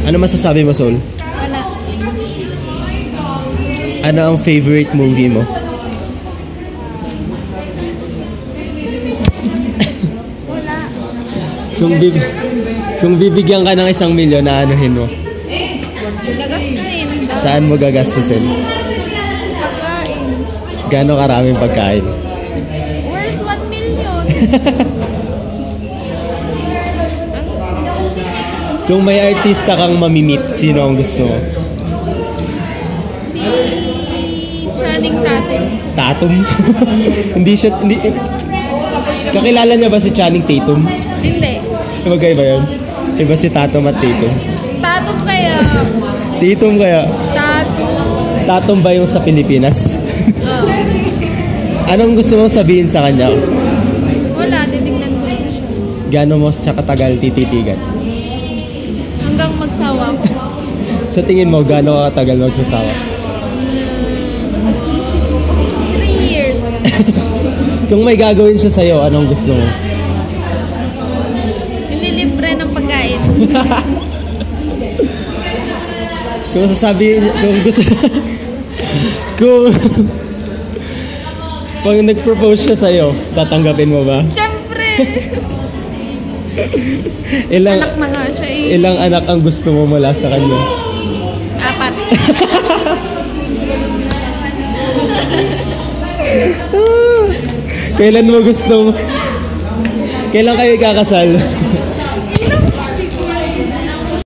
Ano masasabi mo, Sol? Wala. Ano ang favorite movie mo? Wala. Kung bibigyan ka ng 1 milyon, na anuhin mo? Gagastusin. Saan mo gagastusin? Pagkain. Gano'ng karaming pagkain? Worth 1 million. Kung may artista kang mamimit, sino ang gusto mo? Si Channing Tatum. Tatum? Hindi. Kakilala niya ba si Channing Tatum? Hindi. Magkaiba yun? Iba si Tatum at Tatum. Tatum kaya. Tatum kaya? Tatum. Tatum ba yung sa Pilipinas? Oh. Anong gusto mong sabihin sa kanya? Wala, titignan ko na siya. Gano'n mo siya katagal tititigan? Hanggang magsawa ko. Sa tingin mo, gano'n katagal magsasawa? 3 years. Kung may gagawin siya sa'yo, anong gusto mo? Nililibre ng pagkain. Kung kung gusto, pag nag-propose siya sa'yo, tatanggapin mo ba? Siyempre. Ilang Anak na nga siya eh. Ilang anak ang gusto mo mula sa kanya? 4. Kailan kayo ikakasal?